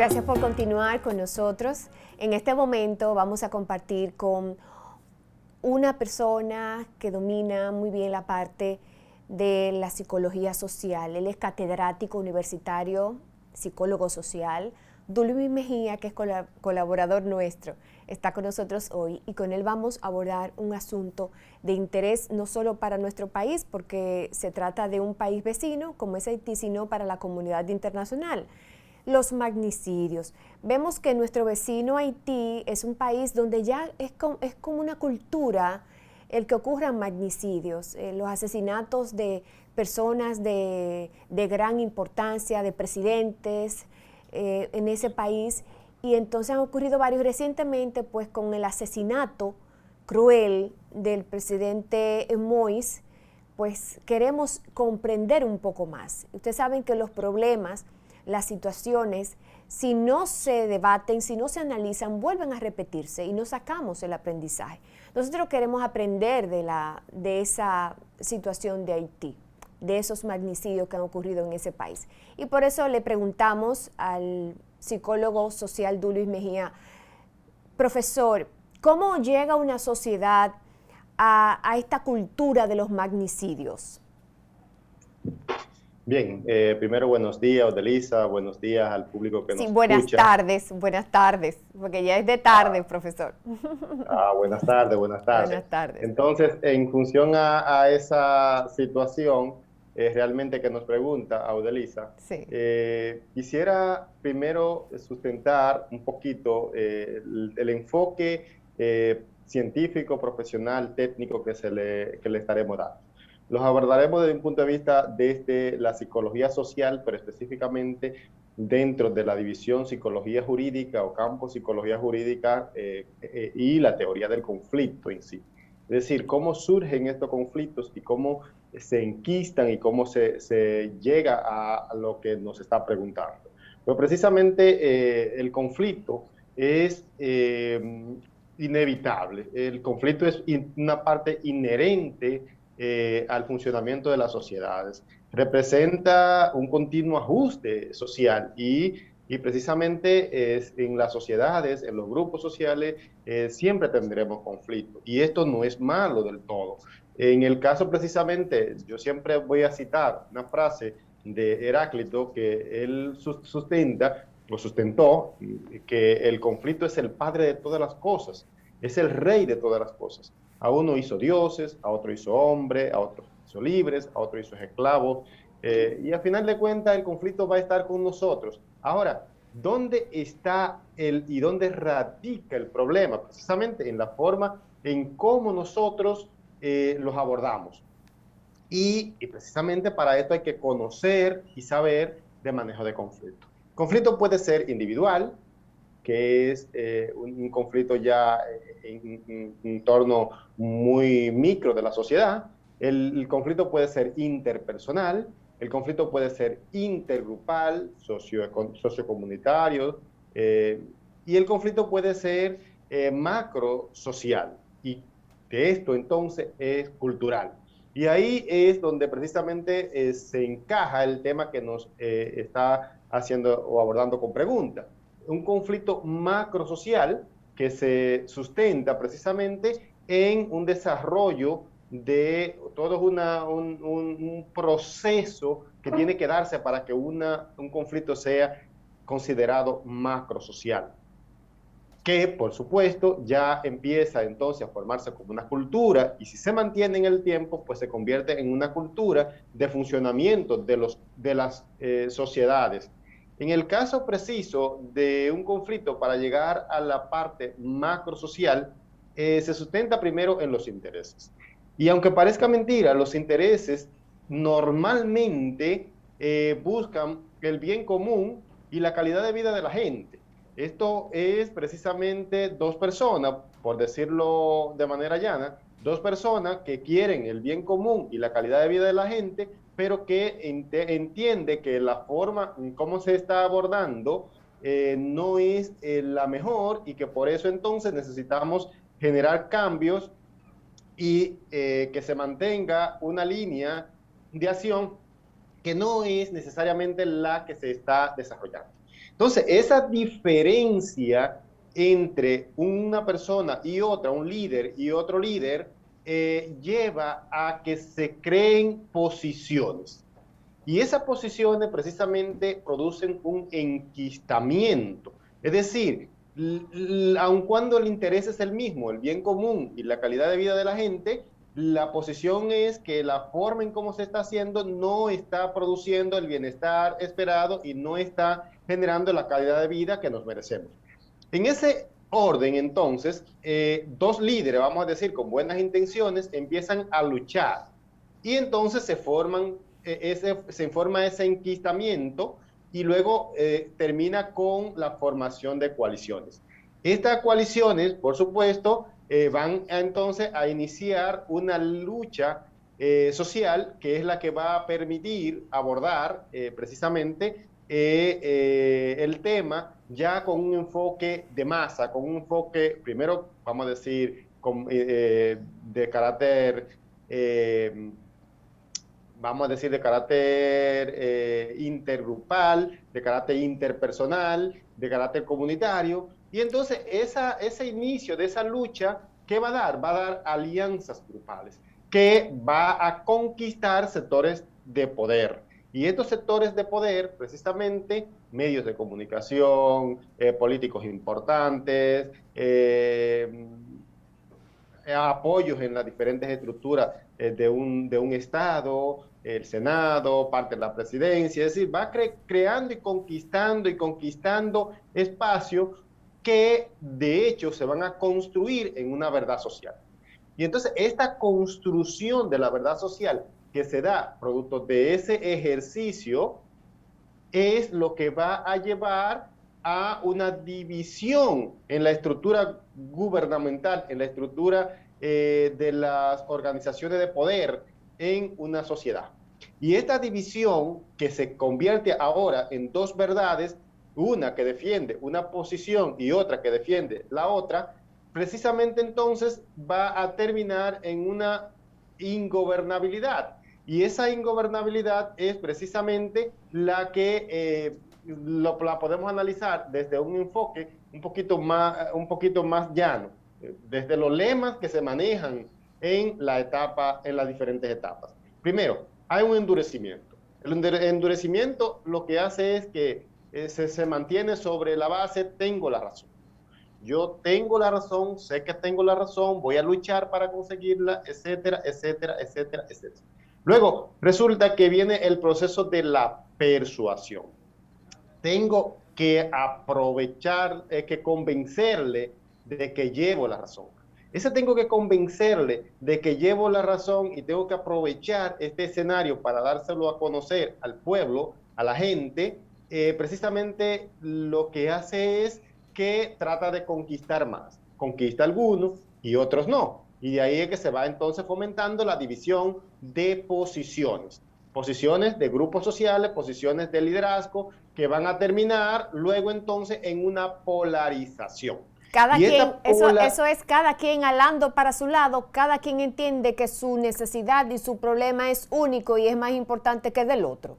Gracias por continuar con nosotros. En este momento vamos a compartir con una persona que domina muy bien la parte de la psicología social. Él es catedrático universitario, psicólogo social. Dulvis Mejía, que es colaborador nuestro, está con nosotros hoy y con él vamos a abordar un asunto de interés no solo para nuestro país, porque se trata de un país vecino como es Haití, sino para la comunidad internacional. Los magnicidios. Vemos que nuestro vecino Haití es un país donde ya es como una cultura el que ocurran magnicidios, los asesinatos de personas de gran importancia, de presidentes en ese país, y entonces han ocurrido varios recientemente, pues con el asesinato cruel del presidente Moïse, pues queremos comprender un poco más. Ustedes saben que los problemas, las situaciones, si no se debaten, si no se analizan, vuelven a repetirse y no sacamos el aprendizaje. Nosotros queremos aprender de esa situación de Haití, de esos magnicidios que han ocurrido en ese país. Y por eso le preguntamos al psicólogo social Dulvis Mejía, profesor, ¿cómo llega una sociedad a esta cultura de los magnicidios? Bien, primero buenos días, Odelisa, buenos días al público que nos escucha. Buenas tardes, porque ya es de tarde, profesor. Buenas tardes. Buenas tardes. Entonces, en función a esa situación, realmente que nos pregunta Odelisa, sí. Quisiera primero sustentar un poquito el enfoque científico, profesional, técnico que le estaremos dando. Los abordaremos desde un punto de vista desde la psicología social, pero específicamente dentro de la división psicología jurídica o campo psicología jurídica y la teoría del conflicto en sí. Es decir, cómo surgen estos conflictos y cómo se enquistan y cómo se llega a lo que nos está preguntando. Pero precisamente el conflicto es inevitable. El conflicto es una parte inherente al funcionamiento de las sociedades. Representa un continuo ajuste social y precisamente en las sociedades, en los grupos sociales, siempre tendremos conflictos. Y esto no es malo del todo. En el caso precisamente, yo siempre voy a citar una frase de Heráclito que él sustentó, que el conflicto es el padre de todas las cosas, es el rey de todas las cosas. A uno hizo dioses, a otro hizo hombre, a otro hizo libres, a otro hizo esclavos, y al final de cuentas el conflicto va a estar con nosotros. Ahora, ¿dónde está y dónde radica el problema? Precisamente en la forma en cómo nosotros los abordamos. Y precisamente para esto hay que conocer y saber de manejo de conflicto. Conflicto puede ser individual, que es un conflicto ya en un entorno muy micro de la sociedad. El conflicto puede ser interpersonal, el conflicto puede ser intergrupal, sociocomunitario, y el conflicto puede ser macro social, y de esto entonces es cultural. Y ahí es donde precisamente se encaja el tema que nos está haciendo o abordando con preguntas. Un conflicto macrosocial que se sustenta precisamente en un desarrollo de todo un proceso que tiene que darse para que un conflicto sea considerado macrosocial, que por supuesto ya empieza entonces a formarse como una cultura, y si se mantiene en el tiempo, pues se convierte en una cultura de funcionamiento de las sociedades. En el caso preciso de un conflicto, para llegar a la parte macrosocial, se sustenta primero en los intereses. Y aunque parezca mentira, los intereses normalmente buscan el bien común y la calidad de vida de la gente. Esto es precisamente dos personas, por decirlo de manera llana, dos personas que quieren el bien común y la calidad de vida de la gente, pero que entiende que la forma en cómo se está abordando no es la mejor, y que por eso entonces necesitamos generar cambios y que se mantenga una línea de acción que no es necesariamente la que se está desarrollando. Entonces, esa diferencia entre una persona y otra, un líder y otro líder, lleva a que se creen posiciones. Y esas posiciones precisamente producen un enquistamiento. Es decir, aun cuando el interés es el mismo, el bien común y la calidad de vida de la gente, la posición es que la forma en cómo se está haciendo no está produciendo el bienestar esperado y no está generando la calidad de vida que nos merecemos. En ese orden, entonces, dos líderes, vamos a decir, con buenas intenciones, empiezan a luchar y entonces se forma ese enquistamiento y luego termina con la formación de coaliciones. Estas coaliciones, por supuesto, van entonces a iniciar una lucha social que es la que va a permitir abordar precisamente el tema ya con un enfoque de masa, con un enfoque, primero, vamos a decir, de carácter, vamos a decir, de carácter intergrupal, de carácter interpersonal, de carácter comunitario. Y entonces ese inicio de esa lucha, ¿qué va a dar? Va a dar alianzas grupales, que va a conquistar sectores de poder. Y estos sectores de poder, precisamente, medios de comunicación, políticos importantes, apoyos en las diferentes estructuras de un Estado, el Senado, parte de la presidencia, es decir, va creando y conquistando espacios que de hecho se van a construir en una verdad social. Y entonces esta construcción de la verdad social que se da producto de ese ejercicio es lo que va a llevar a una división en la estructura gubernamental, en la estructura de las organizaciones de poder en una sociedad. Y esta división que se convierte ahora en dos verdades, una que defiende una posición y otra que defiende la otra, precisamente entonces va a terminar en una ingobernabilidad. Y esa ingobernabilidad es precisamente la que la podemos analizar desde un enfoque un poquito más llano, desde los lemas que se manejan en las diferentes etapas. Primero, hay un endurecimiento. El endurecimiento lo que hace es que se mantiene sobre la base tengo la razón. Yo tengo la razón, sé que tengo la razón, voy a luchar para conseguirla, etcétera, etcétera, etcétera, etcétera. Luego, resulta que viene el proceso de la persuasión. Tengo que aprovechar, que convencerle de que llevo la razón. Ese tengo que convencerle de que llevo la razón y tengo que aprovechar este escenario para dárselo a conocer al pueblo, a la gente. Precisamente lo que hace es que trata de conquistar más. Conquista algunos y otros no. Y de ahí es que se va entonces fomentando la división de posiciones. Posiciones de grupos sociales, posiciones de liderazgo, que van a terminar luego entonces en una polarización. Cada quien, eso es cada quien alando para su lado, cada quien entiende que su necesidad y su problema es único y es más importante que del otro.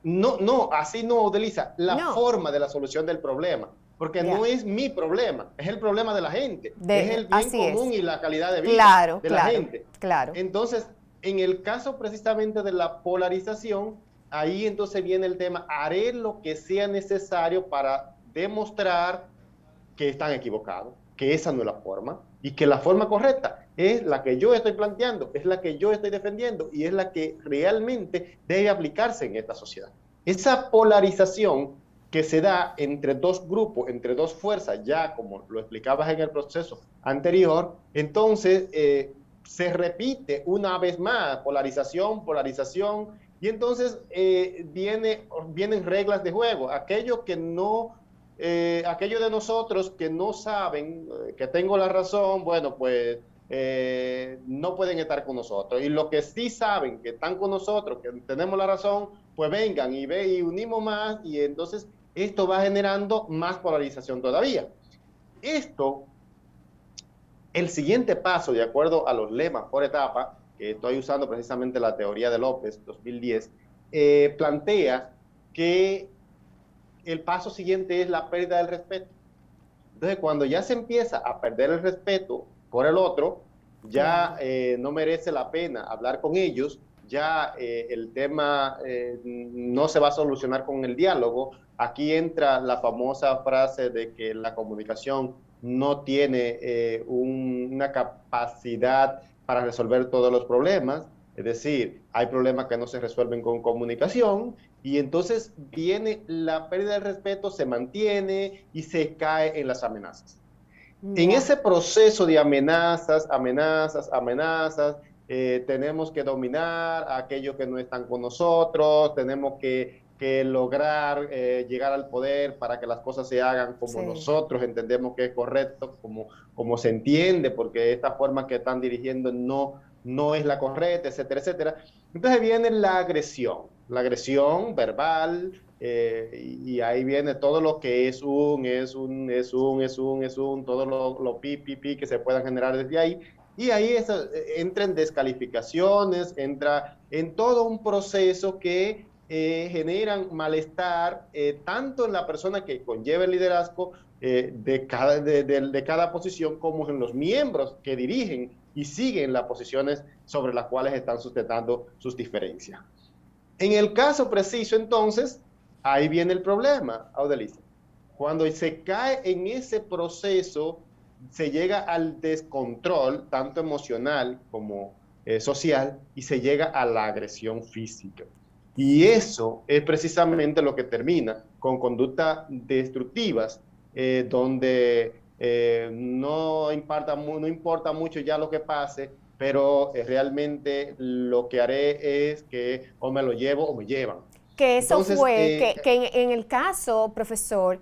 No, así no, Delisa, forma de la solución del problema, porque no es mi problema, es el problema de la gente, es el bien común y la calidad de vida de la gente. Claro. Entonces, en el caso precisamente de la polarización, ahí entonces viene el tema, haré lo que sea necesario para demostrar que están equivocados, que esa no es la forma y que la forma correcta es la que yo estoy planteando, es la que yo estoy defendiendo y es la que realmente debe aplicarse en esta sociedad. Esa polarización que se da entre dos grupos, entre dos fuerzas, ya como lo explicabas en el proceso anterior, entonces se repite una vez más, polarización, y entonces vienen reglas de juego. Aquellos de nosotros que no saben que tengo la razón, bueno, pues no pueden estar con nosotros. Y los que sí saben que están con nosotros, que tenemos la razón, pues vengan y unimos más, y entonces esto va generando más polarización todavía. El siguiente paso, de acuerdo a los lemas por etapa, que estoy usando precisamente la teoría de López, 2010, plantea que el paso siguiente es la pérdida del respeto. Entonces, cuando ya se empieza a perder el respeto por el otro, ya no merece la pena hablar con ellos, ya el tema no se va a solucionar con el diálogo. Aquí entra la famosa frase de que la comunicación no tiene una capacidad para resolver todos los problemas. Es decir, hay problemas que no se resuelven con comunicación y entonces viene la pérdida del respeto, se mantiene y se cae en las amenazas. En ese proceso de amenazas, tenemos que dominar a aquellos que no están con nosotros, tenemos que lograr llegar al poder para que las cosas se hagan como nosotros entendemos que es correcto, como se entiende, porque esta forma que están dirigiendo no es la correcta, etcétera, etcétera. Entonces viene la agresión verbal, y ahí viene todo lo que es todo lo pi que se puedan generar desde ahí. Y ahí entra en descalificaciones, entra en todo un proceso que generan malestar, tanto en la persona que conlleva el liderazgo de cada posición, como en los miembros que dirigen y siguen las posiciones sobre las cuales están sustentando sus diferencias. En el caso preciso, entonces, ahí viene el problema, Audelice. Cuando se cae en ese proceso, se llega al descontrol, tanto emocional como social, y se llega a la agresión física. Y eso es precisamente lo que termina con conductas destructivas, donde no importa mucho ya lo que pase, pero realmente lo que haré es que o me lo llevo o me llevan. Que eso entonces, fue, que en el caso, profesor,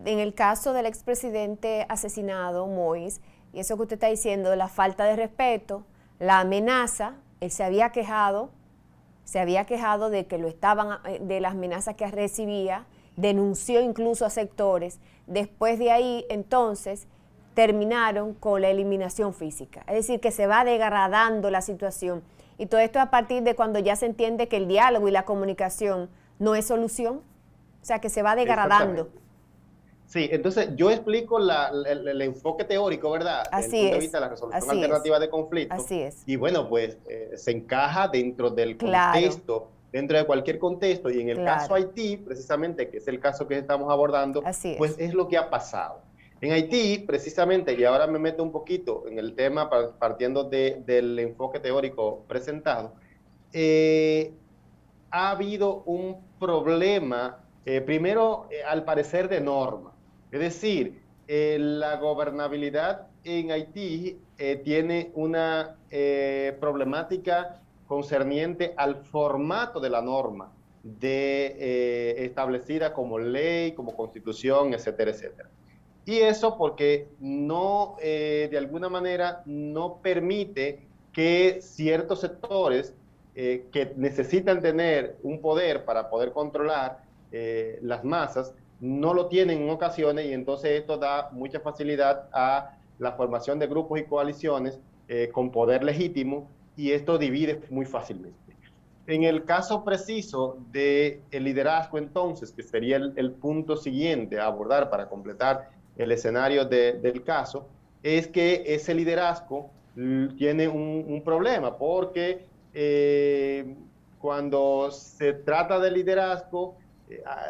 en el caso del expresidente asesinado, Moïse, y eso que usted está diciendo, la falta de respeto, la amenaza, él se había quejado de que de las amenazas que recibía, denunció incluso a sectores. Después de ahí, entonces, terminaron con la eliminación física. Es decir, que se va degradando la situación. Y todo esto a partir de cuando ya se entiende que el diálogo y la comunicación no es solución. O sea, que se va degradando. Sí, entonces yo explico el enfoque teórico, ¿verdad? Así desde el punto de vista de la resolución alternativa de conflictos. Así es. Y bueno, pues se encaja dentro del contexto, dentro de cualquier contexto. Y en el caso Haití, precisamente, que es el caso que estamos abordando, pues es lo que ha pasado. En Haití, precisamente, y ahora me meto un poquito en el tema partiendo del enfoque teórico presentado, ha habido un problema, primero, al parecer, de norma. Es decir, la gobernabilidad en Haití tiene una problemática concerniente al formato de la norma, establecida como ley, como constitución, etcétera, etcétera. Y eso porque de alguna manera, no permite que ciertos sectores que necesitan tener un poder para poder controlar las masas, no lo tienen en ocasiones, y entonces esto da mucha facilidad a la formación de grupos y coaliciones con poder legítimo, y esto divide muy fácilmente. En el caso preciso del liderazgo, entonces, que sería el punto siguiente a abordar para completar el escenario del caso, es que ese liderazgo tiene un problema, porque cuando se trata de liderazgo,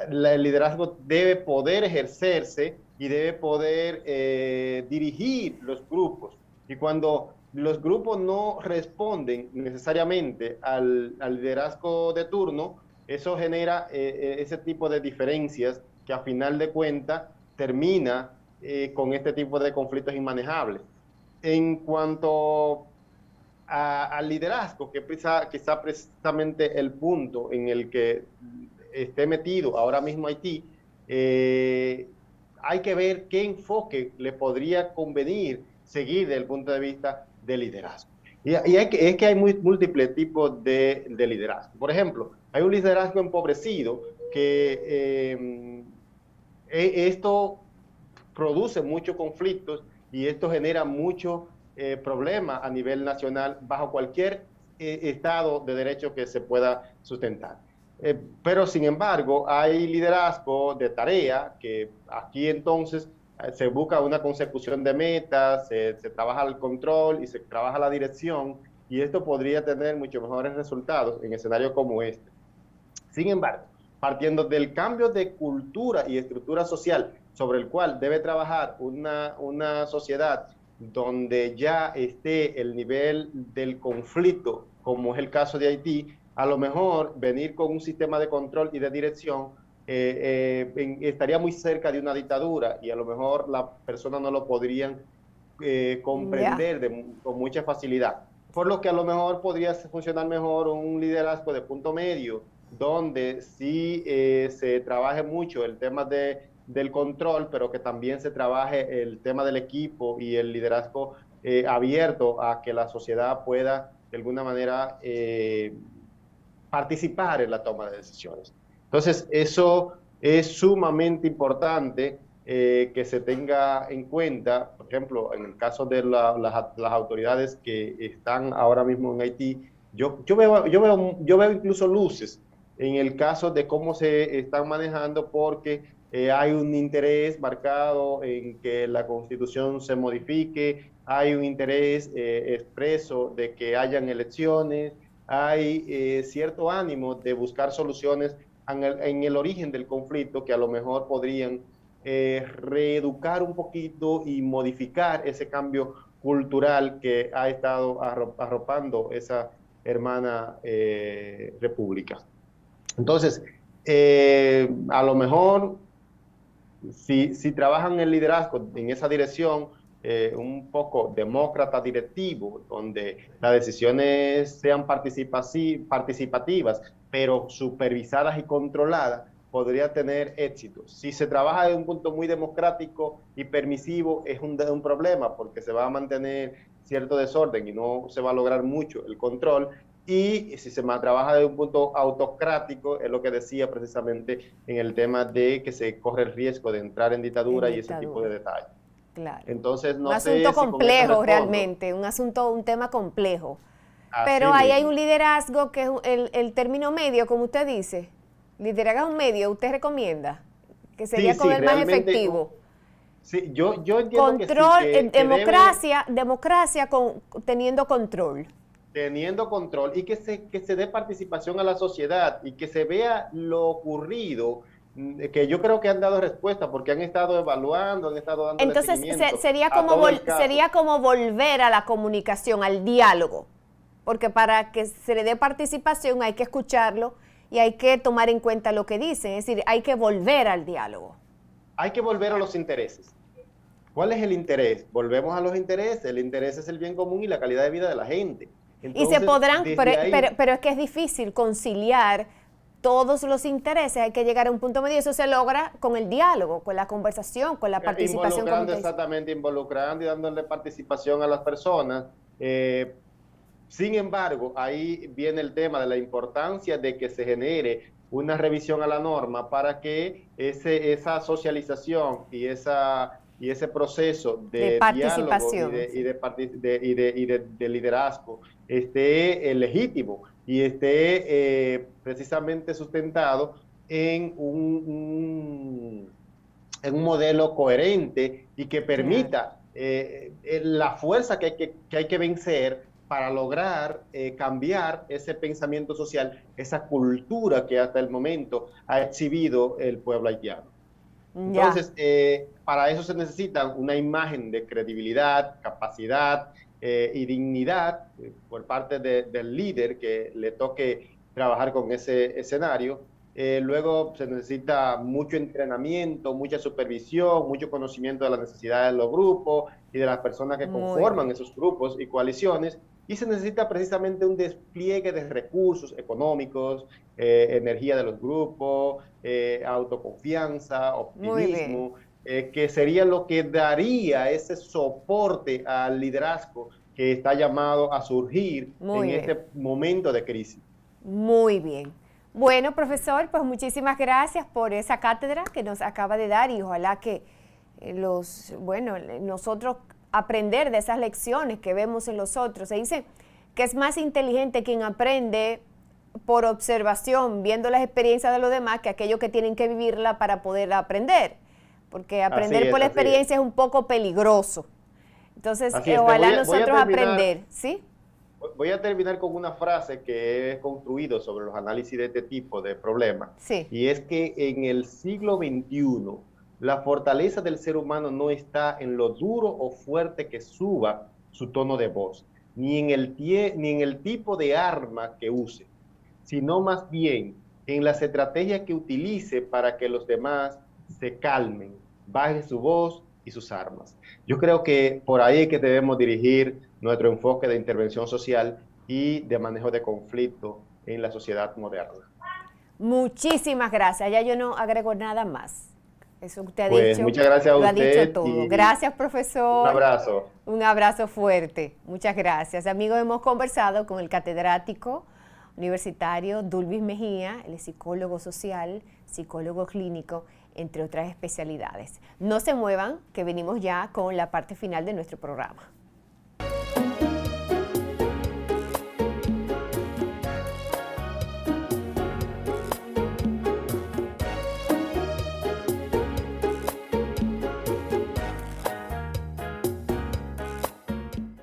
el liderazgo debe poder ejercerse y debe poder dirigir los grupos. Y cuando los grupos no responden necesariamente al liderazgo de turno, eso genera ese tipo de diferencias que a final de cuentas termina con este tipo de conflictos inmanejables. En cuanto al liderazgo, que quizá precisamente el punto en el que esté metido ahora mismo Haití, hay que ver qué enfoque le podría convenir seguir desde el punto de vista del liderazgo. Es que hay múltiples tipos de liderazgo. Por ejemplo, hay un liderazgo empobrecido que esto produce muchos conflictos, y esto genera muchos problemas a nivel nacional bajo cualquier Estado de Derecho que se pueda sustentar. Pero sin embargo, hay liderazgo de tarea que aquí entonces se busca una consecución de metas, se trabaja el control y se trabaja la dirección, y esto podría tener mucho mejores resultados en escenarios como este. Sin embargo, partiendo del cambio de cultura y estructura social sobre el cual debe trabajar una sociedad donde ya esté el nivel del conflicto, como es el caso de Haití, a lo mejor venir con un sistema de control y de dirección estaría muy cerca de una dictadura y a lo mejor las personas no lo podrían Ya. comprender con mucha facilidad. Por lo que a lo mejor podría funcionar mejor un liderazgo de punto medio, donde sí se trabaje mucho el tema del control, pero que también se trabaje el tema del equipo y el liderazgo abierto a que la sociedad pueda de alguna manera participar en la toma de decisiones. Entonces, eso es sumamente importante que se tenga en cuenta, por ejemplo, en el caso de las autoridades que están ahora mismo en Haití, yo veo incluso luces en el caso de cómo se están manejando porque hay un interés marcado en que la constitución se modifique, hay un interés expreso de que hayan elecciones, hay cierto ánimo de buscar soluciones en el origen del conflicto que a lo mejor podrían reeducar un poquito y modificar ese cambio cultural que ha estado arropando esa hermana república. Entonces, a lo mejor si trabajan el liderazgo en esa dirección, un poco demócrata directivo, donde las decisiones sean participativas, pero supervisadas y controladas, podría tener éxito. Si se trabaja de un punto muy democrático y permisivo, es un problema, porque se va a mantener cierto desorden y no se va a lograr mucho el control. Y si se trabaja de un punto autocrático, es lo que decía precisamente en el tema de que se corre el riesgo de entrar en En dictadura y ese tipo de dictadura. detalles. Claro. Entonces, Un no asunto sé si con esto complejo respondo. realmente, un tema complejo. Pero Así ahí hay mismo. un liderazgo que es el término medio, como usted dice. Liderazgo medio, usted recomienda, que Sí, sería como sí, el más realmente, efectivo. sí, yo entiendo que sí, Control, que debe democracia teniendo control. teniendo control y que se dé participación a la sociedad y que se vea lo ocurrido, que yo creo que han dado respuesta porque han estado evaluando, han estado dándole Entonces seguimiento a todo el caso. sería como volver a la comunicación, al diálogo, porque para que se le dé participación hay que escucharlo y hay que tomar en cuenta lo que dicen, es decir, hay que volver al diálogo. Hay que volver a los intereses. ¿Cuál es el interés? Volvemos a los intereses. El interés es el bien común y la calidad de vida de la gente. Y se Entonces, podrán, desde ahí, pero es que es difícil conciliar todos los intereses, hay que llegar a un punto medio, eso se logra con el diálogo, con la conversación, con la participación, como involucrando usted dice. exactamente, involucrando y dándole participación a las personas. Sin embargo, ahí viene el tema de la importancia de que se genere una revisión a la norma para que esa socialización y ese proceso De de diálogo participación, sí. de liderazgo esté legítimo y esté precisamente sustentado en en un modelo coherente y que Claro. permita la fuerza que hay que vencer para lograr cambiar ese pensamiento social, esa cultura que hasta el momento ha exhibido el pueblo haitiano. Ya, Entonces, para eso se necesita una imagen de credibilidad, capacidad y dignidad por parte del líder que le toque trabajar con ese escenario. Luego se necesita mucho entrenamiento, mucha supervisión, mucho conocimiento de las necesidades de los grupos y de las personas que muy conforman bien. esos grupos y coaliciones. Y se necesita precisamente un despliegue de recursos económicos, energía de los grupos, autoconfianza, Muy bien, optimismo, que sería lo que daría ese soporte al liderazgo que está llamado a surgir en muy bien, este momento de crisis. muy bien. Bueno, profesor, pues muchísimas gracias por esa cátedra que nos acaba de dar y ojalá que nosotros aprender de esas lecciones que vemos en los otros. Se dice que es más inteligente quien aprende por observación, viendo las experiencias de los demás, que aquellos que tienen que vivirla para poder aprender. Porque aprender por la experiencia es un poco peligroso. Entonces, ojalá nosotros aprender, ¿sí? Voy a terminar con una frase que he construido sobre los análisis de este tipo de problemas. Sí. Y es que en el siglo XXI, la fortaleza del ser humano no está en lo duro o fuerte que suba su tono de voz, ni en el tipo de arma que use, sino más bien en las estrategias que utilice para que los demás se calmen, bajen su voz y sus armas. Yo creo que por ahí es que debemos dirigir nuestro enfoque de intervención social y de manejo de conflicto en la sociedad moderna. Muchísimas gracias. Ya yo no agrego nada más. Eso usted ha Pues dicho. muchas gracias a lo usted. Ha dicho todo. Gracias, profesor. Un abrazo. Un abrazo fuerte. Muchas gracias. Amigos, hemos conversado con el catedrático universitario Dulvis Mejía, él es psicólogo social, psicólogo clínico, entre otras especialidades. No se muevan, que venimos ya con la parte final de nuestro programa.